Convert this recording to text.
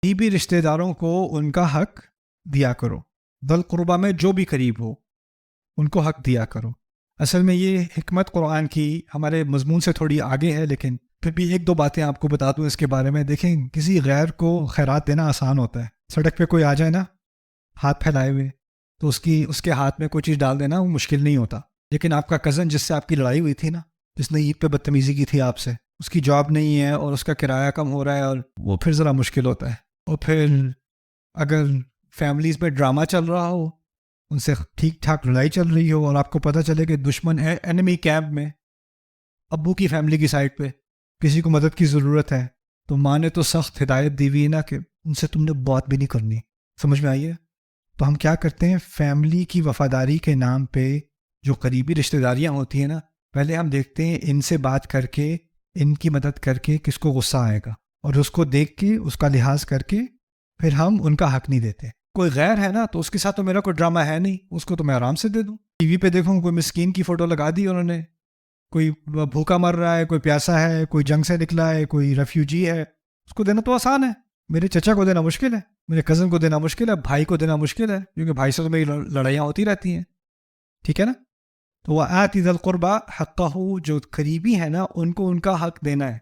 قریبی رشتہ داروں کو ان کا حق دیا کرو. ذل قربا میں جو بھی قریب ہو ان کو حق دیا کرو. اصل میں یہ حکمت قرآن کی ہمارے مضمون سے تھوڑی آگے ہے، لیکن پھر بھی ایک دو باتیں آپ کو بتا دوں اس کے بارے میں. دیکھیں، کسی غیر کو خیرات دینا آسان ہوتا ہے. سڑک پہ کوئی آ جائے نا ہاتھ پھیلائے ہوئے، تو اس کے ہاتھ میں کوئی چیز ڈال دینا وہ مشکل نہیں ہوتا. لیکن آپ کا کزن جس سے آپ کی لڑائی ہوئی تھی نا، جس نے عید پہ بدتمیزی کی تھی آپ سے، اس کی جاب نہیں ہے اور اس کا کرایہ کم ہو رہا ہے، اور وہ پھر ذرا مشکل ہوتا ہے. اور پھر اگر فیملیز میں ڈرامہ چل رہا ہو، ان سے ٹھیک ٹھاک لڑائی چل رہی ہو، اور آپ کو پتہ چلے کہ دشمن ہے اینمی کیمپ میں ابو کی فیملی کی سائڈ پہ، کسی کو مدد کی ضرورت ہے، تو ماں نے تو سخت ہدایت دی ہوئی نا کہ ان سے تم نے بات بھی نہیں کرنی. سمجھ میں آئی ہے؟ تو ہم کیا کرتے ہیں، فیملی کی وفاداری کے نام پہ جو قریبی رشتہ داریاں ہوتی ہیں نا، پہلے ہم دیکھتے ہیں ان سے بات کر کے، ان کی مدد کر کے کس کو غصہ آئے گا، اور اس کو دیکھ کے اس کا لحاظ کر کے پھر ہم ان کا حق نہیں دیتے. کوئی غیر ہے نا تو اس کے ساتھ تو میرا کوئی ڈرامہ ہے نہیں، اس کو تو میں آرام سے دے دوں. ٹی وی پہ دیکھوں کوئی مسکین کی فوٹو لگا دی انہوں نے، کوئی بھوکا مر رہا ہے، کوئی پیاسا ہے، کوئی جنگ سے نکلا ہے، کوئی ریفیوجی ہے، اس کو دینا تو آسان ہے. میرے چچا کو دینا مشکل ہے، میرے کزن کو دینا مشکل ہے، بھائی کو دینا مشکل ہے، کیونکہ بھائی سے تو میری لڑائیاں ہوتی رہتی ہیں. ٹھیک ہے نا؟ تو وہ آتی ذی القربا حقہ، جو قریبی ہے نا ان کو ان کا حق دینا ہے.